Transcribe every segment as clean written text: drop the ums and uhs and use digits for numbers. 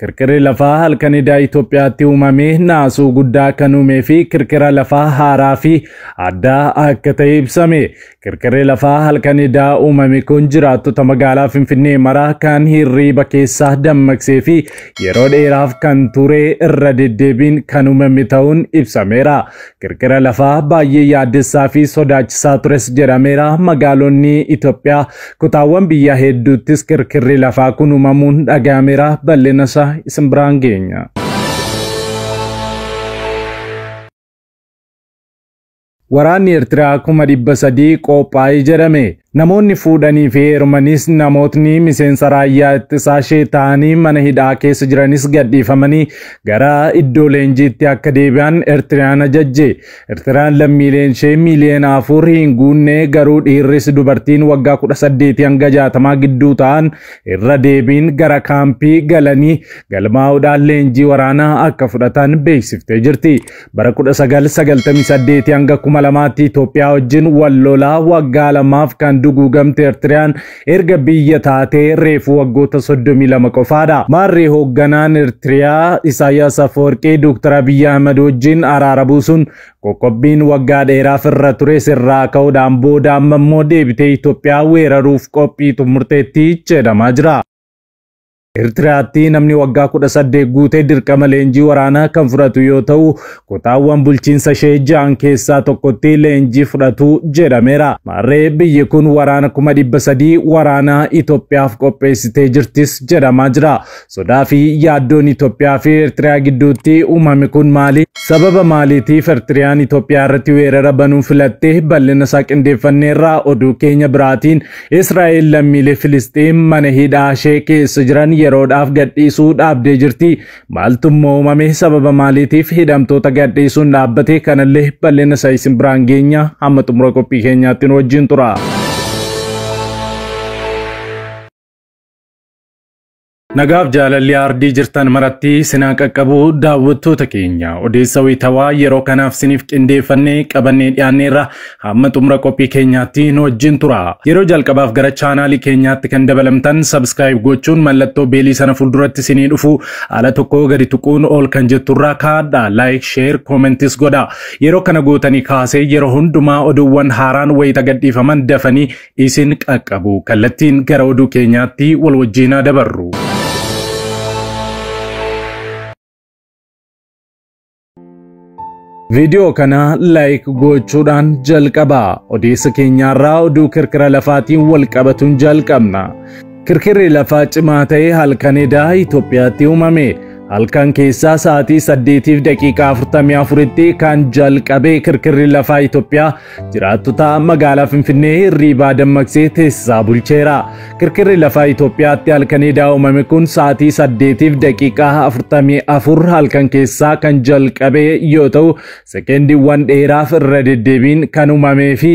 kirkirri lafaa halkanidaa Itoophiyaatti uumame naasuu guddaa kan uumee fi kirkira lafaa haaraa fi addaa akka ta'e ibsame. Kirkirri lafaa halkanidaa uumame kun jiraattota magaalaa Finfinnee maraa kan hirriba keessaa dammaqsee fi yeroo dheeraaf kan ture irra deddeebiin kan uumame ta'uun ibsameera. Kirkira lafaa baay'ee yaaddessaa fi sodaachisaa tures jedhameera. Magaalonni Itoophiyaa kutaawwan biyya hedduuttis kirkirri lafaa kun uumamuun dhagahameera. Bal'ina isaa isin biraan geenya. Waraanni Eertiraa 300 qophaa'ee jedhame. Namoonni fuudhanii fi heerumanis namootni miseensa raayyaa ittisaa ishee ta'anii mana hidhaa keessa jiranis gadhiifamanii gara iddoo leenjiitti akka deebi'an Eertiraan ajajje. Eertiraan lammiileen ishee miliyoona 4 hin guunne garuu dhiirris dubartiin waggaa 18 hanga 60 gidduu ta'an irra deebiin gara kaampii galanii galmaa'uudhaan leenjii waraanaa akka fudhatan beeksiftee jirti. Bara 1998 hanga 2000tti Itoophiyaa wajjin wal lolaa waggaa lamaaf kan duguugamte Eertiraan erga biyya taatee reefu waggoota 32 qofaadha. Maarree hoogganaan Eertiriyaa Isaayyaas Afwerqii Dr. Abiy Ahmed wajjin araara buusuun qoqqobbiin waggaa dheeraaf irra ture sirraa ka'uudhaan booda amma immoo deebitee Itoophiyaa weeraruuf qophii xumurteetti jedhamaa jira. Eertiraatti namni waggaa 18 guutee dirqama leenjii waraanaa kan fudhatu yoo ta'u kutaawwan bulchiinsa ishee 6 keessaa tokkotti leenjii fudhatu jedhameera. Maarree biyyi kun waraana 300 waraanaa Itoophiyaaf qopheessitee jirtis jedhamaa jira. Sodaa fi yaaddoon Itoophiyaa fi Eertiraa gidduutti uumame kun maali? Sababa maaliitiif Eertiraan Itoophiyaa irratti weerara banuu filatte? Bal'ina isaa qindeeffanneerra. Oduu keenya biraatiin Israa'el lammiilee Filisxiin mana hidhaa ishee keessa jiran yeroodhaaf gadhiisuu dhaabdee jirti. Maaltu uumame? Sababa maaliitiif hidhamtoota gadhiisuun dhaabbate? Kanallee bal'ina isaa isin biraan geenya. Hamma xumura qophii keenyaatti nu wajjin tura. Nagaaf jaalalli ardii jirtan maratti sinaa qaqqabu daawwattoota keenya odeessa wayitawaa yeroo kanaaf siniif qindeeffannee qabannee dhiyaanneerra hamma xumura qophii keenyaatti nu wajjin tura. Yeroo jalqabaaf gara chaanaalii keenyaatti kan dabalamtan subscribe gochuun mallattoo beelii sana fuulduratti sinii dhufu ala tokko gadi tuquun ol kan jetturraa kaadha. Like, share, commentis godha. Yeroo kana gootanii kaasee yeroo hundumaa oduuwwan haaraan wayita gadhiifaman dafanii isin qaqqabu. Kallattiin gara oduu keenyaatti wal wajjinaa dabarru. Video kana like gochuudhaan jalqaba. Odeessa keenyaarraa oduu kirkira lafaatiin wal qabatuun jalqabna. Kirkirri lafaa cimaa ta'e halkanidaa Itoophiyaatti uumame. Halkan keessaa sa'aatii 8:44tti kan jalqabe kirkirri lafaa Itoophiyaa jiraattota magaalaa Finfinnee hirribaa dammaqsee teessisaa bulcheera. Kirkirri lafaa Itoophiyaatti halkanidaa uumame kun sa'aatii 8:44 halkan keessaa kan jalqabe yoo ta'u sekendiiwwan dheeraaf irra deddeebiin kan uumamee fi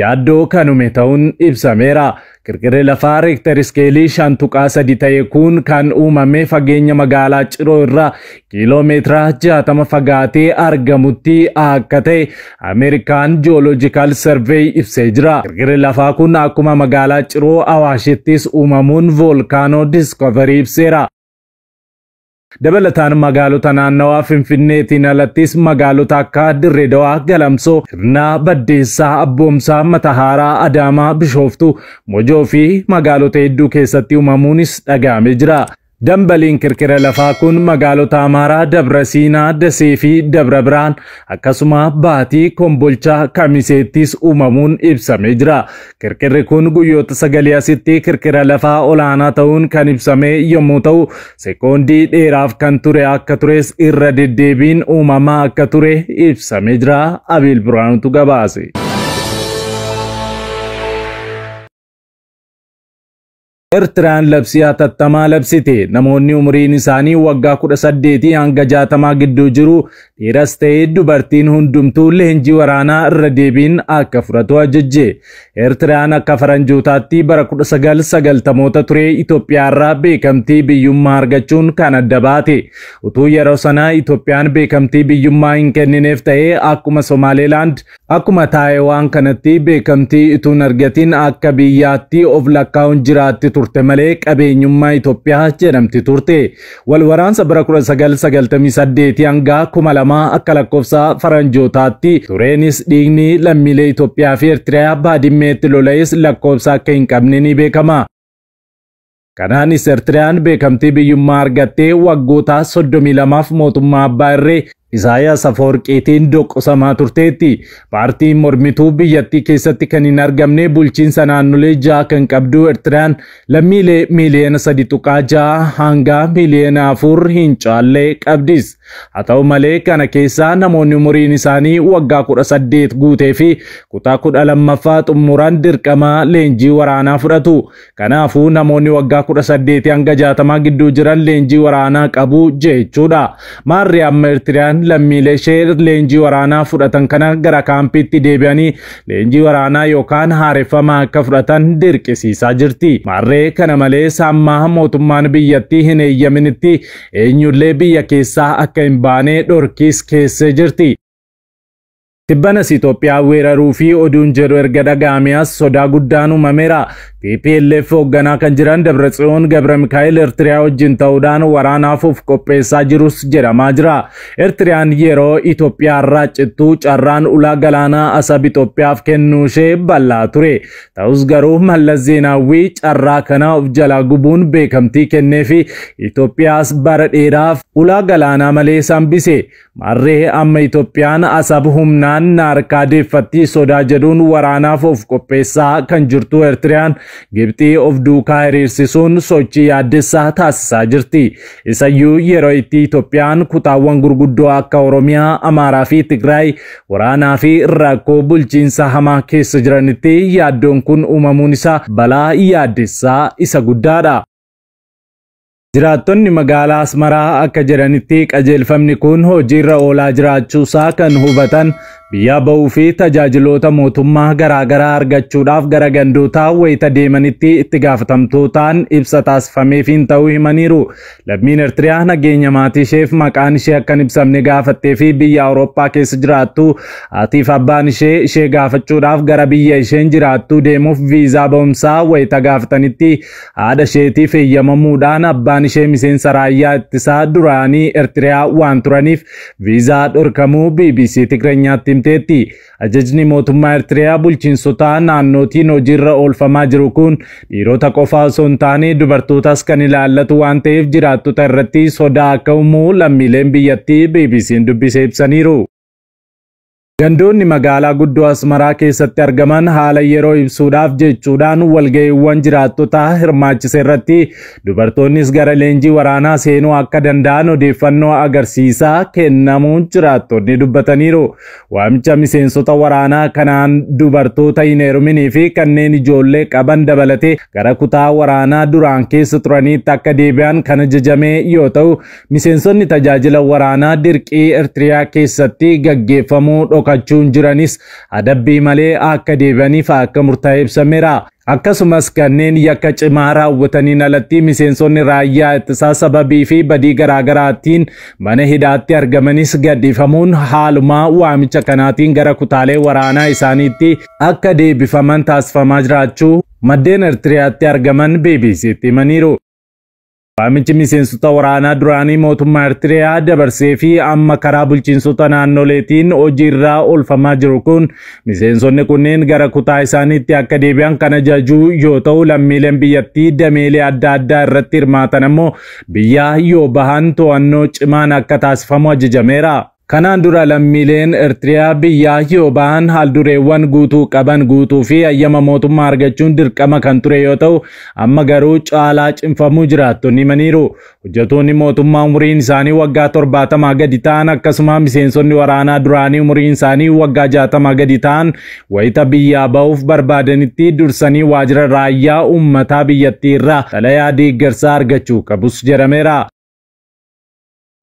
yaaddoo kan uume ta'uun ibsameera. Kirkirri lafaa Riikter iskeelii 5.3 ta'e kun kan uumame fageenya magaalaa Ciroo irraa kiiloomeetira 60 fagaatee argamutti akka ta'e American Geological Survey ibsee jira. Kirkirri lafaa kun akkuma magaalaa Ciroo Awaashittis uumamuun volkaanoo Discovery ibseera. Dabalataan magaalota naannawaa Finfinneetiin alattis magaalota akka Dirree Dawaa, Galamsoo, Hirnaa, Baddeessaa, Abboomsaa, Matahaaraa, Adaamaa, Bishooftuu, Mojoo fi magaalota hedduu keessatti uumamuunis dhagahamee jira. Dambaliin kirkira lafaa kun magaalota Amaaraa, Dabra Siinaa, Dasee fi Dabra Biraan akkasuma Baatii, Kombolchaa, Kamiseettis uumamuun ibsamee jira. Kirkirri kun guyyoota 9 asitti kirkira lafaa olaanaa ta'uun kan ibsame yommuu ta'u sekoondii dheeraaf kan ture akka tures irra deddeebiin uumamaa akka ture ibsamee jira. Abiil Biraanutu gabaase. Eertiraan labsii hatattamaa labsite. Namoonni umriin isaanii waggaa 18 hanga 60 gidduu jiru dhiiras ta'e dubartiin hundumtuu leenjii waraanaa irra deebiin akka fudhatu ajajje. Eertiraan akka faranjootaatti bara 1990 ture Itoophiyaa irraa beekamtii biyyummaa argachuun kan adda baate. Utuu yeroo sana Itoophiyaan beekamtii biyyummaa hin kennineef ta'e akkuma Somaaliilaand akkuma Taayiwaan kanatti beekamtii utuu hin argatin akka biyyaatti of lakkaa'uun jiraatti turte turte malee qabeenyummaa Itoophiyaa jedhamti turte. Wal waraansa bara 1998 hanga 2000 akka lakkoofsa faranjootaatti tureenis dhiigni lammiilee Itoophiyaa fi Eertiriyaa baadiyyaatti lola'es lakkoofsa akka hin qabne ni beekama. Kanaanis Eertiriyaan beekamtii biyyummaa argattee waggoota 32f mootummaa Abbaa Irree Isaayyaas Afeworqiitiin doqosamaa turteetti. Paartiin mormituu biyyattii keessatti kan hin argamne bulchiinsa naannolee 6 kan qabdu Eertiriyaan lammiilee miiliyoona 3.6 hanga miiliyoona 4 hin caalle qabdis. Haa ta'u malee kana keessaa namoonni umuriin isaanii waggaa 18 guutee fi kutaa 12ffaa xumuran dirqama leenjii waraanaa fudhatu. Kanaafuu namoonni waggaa 18 hanga 60 gidduu jiran leenjii waraanaa qabu jechuudha. Maarri amma Eertiriyaan lammiilee ishee leenjii waraanaa fudhatan kana gara kaampiitti deebi'anii leenjii waraanaa yookaan haareffamaa akka fudhatan dirqisiisaa jirti. Maarree kana malees amma mootummaan biyyattii hin eeyyaminitti eenyullee biyya keessaa akka hin baane dhorkiis keessa jirti. Tibbanas Itoophiyaa weeraruu fi oduun jedhu erga dhaga'amees sodaa guddaan uumameera. TPLF hoogganaa kan jiran Dabratsiyoon Gabramikaa'el Eertiriyaa wajjin ta'uudhaan waraanaaf of qopheessaa jirus jedhamaa jira. Eertiriyaan yeroo Itoophiyaa irraa cittuu carraan ulaa galaanaa Asab Itoophiyaaf kennuu ishee bal'aa ture. Ta'us garuu Mallas Zeenaawwii carraa kana of jalaa gubuun beekamtii kennee fi Itoophiyaas bara dheeraaf ulaa galaanaa malee hambise. Maarree amma Itoophiyaan Asab humnaan harkaa deeffatti sodaa jedhuun waraanaaf of qopheessaa kan jirtu Eertiriyaan Gibxii of duukaa hiriirsisuun sochii yaaddessaa taasisaa jirti. Isayyuu yeroo itti Itoophiyaan kutaawwan gurguddoo akka Oromiyaa, Amaaraa fi Tigraay waraanaa fi rakkoo bulchiinsa hamaa keessa jiranitti yaaddoon kun uumamuun isaa balaa yaaddessaa isa guddaadha. Jiraattonni magaalaa Asmaraa akka jedhanitti qajeelfamni kun hojiirra oolaa jiraachuusaa kan hubatan biyya ba'uu fi tajaajiloota mootummaa garaagaraa argachuudhaaf gara gandootaa wayita deemanitti itti gaafatamtootaan ibsa taasifameef hin ta'uu himaniiru. Lammiin Eertiriyaa nageenya maatii isheef maqaan ishee akka hin ibsamne gaafattee fi biyya Awurooppaa keessa jiraattu haatiif abbaan ishee gaafachuudhaaf gara biyya isheen jiraattu deemuuf viizaa ba'umsaa wayita gaafatanitti haadha isheetiif eeyyamamuudhaan abbaan ishee miseensa raayyaa ittisaa duraanii Eertiriyaa waan turaniif viizaa dhorkamuu BBC Tigireenyaatti himteetti. Ajajni mootummaa Eertiriyaa bulchiinsota naannootiin hojiirra oolfamaa jiru kun dhiirota qofaa osoo hin taane dubartootas kan ilaallatu waan ta'eef jiraattota irratti sodaa akka uumu lammiileen biyyattii BBC'n dubbisee ibsaniiru. Gandoonni magaalaa guddoo Asmaraa keessatti argaman haala yeroo ibsuudhaaf jechuudhaan walga'iiwwan jiraattota hirmaachise irratti dubartoonnis gara leenjii waraanaa seenuu akka danda'an odeeffannoo agarsiisaa kennamuun jiraattonni dubbataniiru. Waamicha miseensota waraanaa kanaan dubartoota hin heeruminii fi kanneen ijoollee qaban dabalatee gara kutaa waraanaa duraan keessa turaniitti akka deebi'an kan ajajame yoo ta'u, miseensonni tajaajila waraanaa dirqii Eertiriyaa keessatti gaggeeffamuu dhokachuun jiranis adabbii malee akka deebi'aniif akka murtaa'e ibsameera. Akkasumas kanneen yakka cimaa raawwataniin alatti miseensonni raayyaa ittisaa sababii fi badii garaagaraatiin mana hidhaatti argamanis gadhiifamuun haaluma waamicha kanaatiin gara kutaalee waraanaa isaaniitti akka deebifaman taasifamaa jiraachuu maddeen Eertiriyaatti argaman BBC'tti himaniiru. Waamichi miseensota waraanaa duraanii mootummaa Eertiriyaa dabarsee fi amma karaa bulchiinsota naannoleetiin hojiirra oolfamaa jiru kun miseensonni kunneen gara kutaa isaaniitti akka deebi'an kan ajaju yoo ta'u, lammiileen biyyattii dameelee adda addaa irratti hirmaatan ammoo biyyaa yoo bahan to'annoo cimaan akka taasifamu ajajameera. Kanaan dura lammiileen Eertiriyaa biyyaa yoo bahan haaldureewwan guutuu qaban guutuu fi ayyama mootummaa argachuun dirqama kan ture yoo ta'u, amma garuu caalaa cimfamuu jiraattonni himaniiru. Hojjettoonni mootummaa umuriin isaanii waggaa 70 gadi ta'an akkasuma miseensonni waraanaa duraanii umuriin isaanii waggaa 60 gadi ta'an wayita biyyaa ba'uuf barbaadanitti dursanii waajjira raayyaa uummataa biyyattii irraa xalayaa deeggarsaa argachuu qabus jedhameera.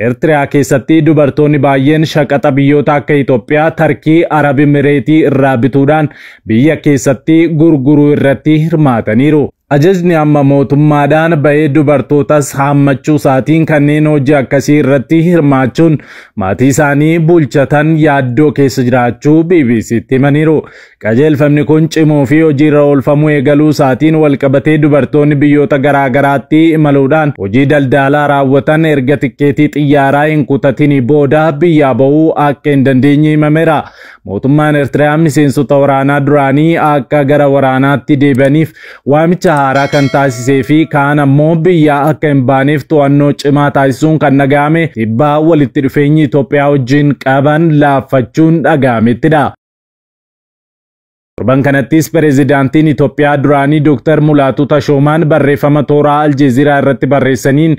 Eertiriyaa keessatti dubartoonni baay'een shaqaxa biyyoota akka Itoophiyaa, Tarkii, Arab Emireetii irraa bituudhaan biyya keessatti gurguruu irratti hirmaataniiru. Ajajni amma mootummaadhaan bahee dubartootas haammachuu isaatiin kanneen hojii akkasii irratti hirmaachuun maatii isaanii bulchatan yaaddoo keessa jiraachuu BBC'tti himaniiru. Qajeelfamni kun cimoo fi hojiirra oolfamuu eegaluu isaatiin walqabatee dubartoonni biyyoota garaa garaatti imaluudhaan hojii daldalaa raawwatan erga tikkeetii xiyyaaraa hin kutatin booda biyyaa bahuu akka hin dandeenye himameera. Mootummaan Eertiraa miseensota waraanaa duraanii akka gara waraanaatti deebi'aniif waamicha haaraa kan taasisee fi kaan ammoo biyyaa akka hin baaneef to'annoo cimaa taasisuun kan dhaga'ame dhiibbaa walitti dhufeenyi Itoophiyaa wajjin qaban laaffachuun dhaga'amettidha. Torban kanattis pireezidaantiin Itoophiyaa duraanii Dr. Mulaatuu Tashoomaan barreeffama tooraa Aljeeziraa irratti barreessaniin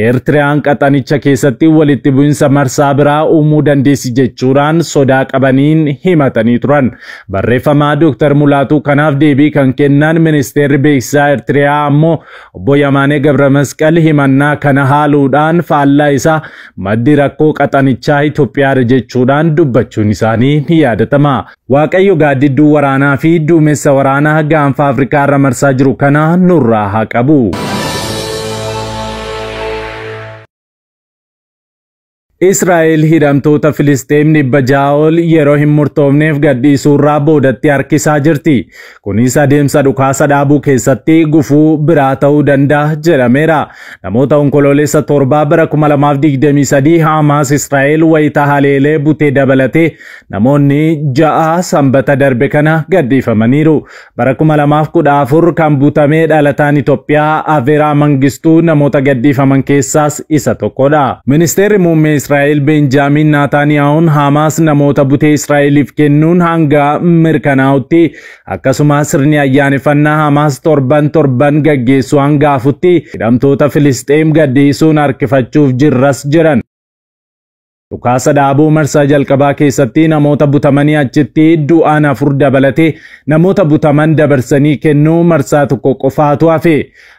Eertiraan qaxanicha keessatti walitti bu'insa marsaa biraa uumuu dandeessi jechuudhaan sodaa qabaniin himatanii turan. Barreeffama Dr. Mulaatuu kanaaf deebii kan kennan ministeerri beeksisaa Eertiraa ammoo obbo Yamaanee Gabramasqal himannaa kana haaluudhaan faallaa isaa maddi rakkoo qaxanichaa Itoophiyaa jechuudhaan dubbachuun isaanii ni yaadatama. Waaqayyo gaaddidduu waraanaa fi duumessa waraanaa gaanfa Afrikaa irra marsaa jiru kana nurraa haa qabu. Israa'el hidhamtoota Filisxeem 600 ol yeroo hin murtoofneef gadhiisuurraa boodatti harkisaa jirti. Kunis adeemsa dhukaasa dhaabuu keessatti gufuu biraa ta'uu danda'a jedhameera. Namoota onkoloolessa 7 bara 2023 Hamaas Israa'el wayita haleelee butee dabalatee namoonni 6 sanbata darbe kana gadhiifamaniiru. Bara 2014 kan butamee dhalataan Itoophiyaa Aveeraa Mangistuu namoota gadhiifaman keessaas isa tokkodha. Ministeerri muummee Israa'el Benjaamin Naataaniyahuun Hamaas namoota butee Israa'eliif kennuun hanga mirkanaa'utti akkasumas sirni ayyaaneffannaa Hamaas torban gaggeessu hanga hafutti hidhamtoota Filisxeem gadhiisuun harkifachuuf jirras jiran. Dhukaasa dhaabuu marsaa jalqabaa keessatti namoota butamanii achitti du'aan 4 dabalatee namoota butaman dabarsanii kennuu marsaa tokko qofaatu hafe.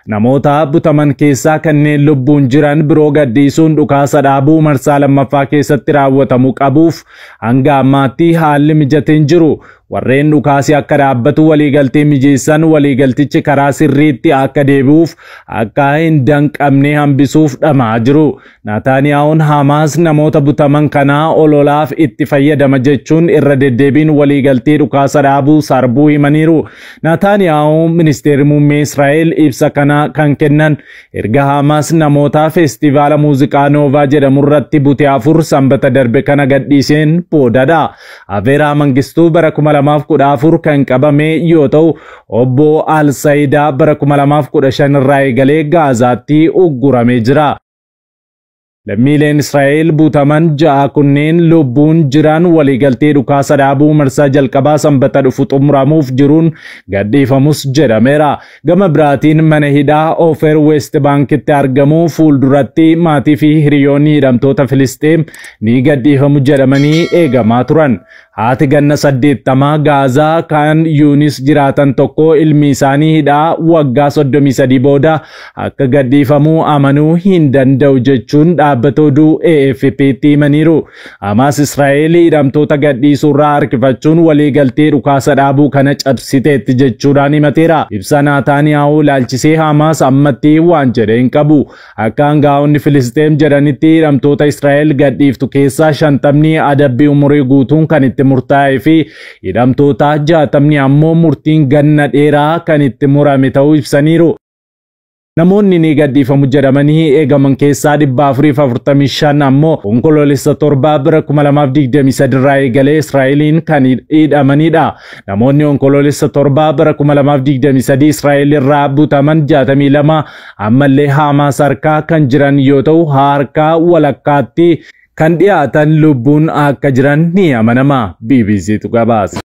Namoota butaman keessaa kanneen lubbuun jiran biroo gadhiisuun dhukaasa dhaabuu marsaa lammaffaa keessatti raawwatamuu qabuuf hanga ammaatti haalli mijateen jiru. Warreen dhukaasi akka dhaabbatu waliigaltee mijeessan waliigaltichi karaa sirriitti akka deebi'uuf akka hin danqamne hambisuuf dhamaa jiru. Naataaniyahuun Hamaas namoota butaman kanaa ololaaf itti fayyadama jechuun irra deddeebiin waliigaltee dhukaasa dhaabuu sarbuu himaniiru. Naataaniyahuun ministeerri muummee Israa'el ibsa kana kan kennan erga Hamaas namoota feestivaala muuziqaa Noovaa jedhamu irratti bute 4 sanbata darbe kana gadhiiseen boodadha. Aveeraa Mangistuu bara 2014 kan qabame yoo ta'u obbo Al-Saidaa bara 2015 irraa eegalee Gaazaatti ugguramee jira. Lammiileen Israa'el butaman 6 kunneen lubbuun jiran waliigaltee dhukaasa dhaabuu marsaa jalqabaa sanbata dhufu xumuramuuf jiruun gadhiifamus jedhameera. Gama biraatiin mana hidhaa Ofer West Bankitti argamu fuulduratti maatii fi hiriyoonni hidhamtoota Filisxeem ni gadhiifamu jedhamanii eegamaa turan. Haati ganna 80 Gaazaa kan Yuunis jiraatan tokko ilmi isaanii hidhaa waggaa 33 booda akka gadhiifamu amanuu hin danda'u jechuun dhaabbata oduu AFP'tti himaniiru. Hamaas Israa'el hidhamtoota gadhiisuurraa harkifachuun waliigaltee dhukaasa dhaabuu kana cabsiteetti jechuudhaan himateera. Ibsa Naataaniyaahuu ilaalchisee Hamaas ammatti waan jedhe hin qabu. Akka aangaa'onni Filisxeem jedhanitti hidhamtoota Israa'el gadhiiftu keessaa 50 adabbii umurii guutuun kan itti murtaa'ee fi hidhamtoota 60 ammoo murtiin ganna dheeraa kan itti murame ta'uu ibsaniiru. Namoonni ni gadhiifamu jedhamanii eegaman keessaa 445 ammoo onkoloolessa 7 bara 2023 irraa eegalee Israa'eliin kan hidhamanidha. Namoonni onkoloolessa 7 bara 2023 Israa'el irraa butaman 62 ammallee Hamaas harkaa kan jiran yoo ta'u harkaa walakkaatti kan dhiyaatan lubbuun akka jiran ni amanama. BBCtu gabaase.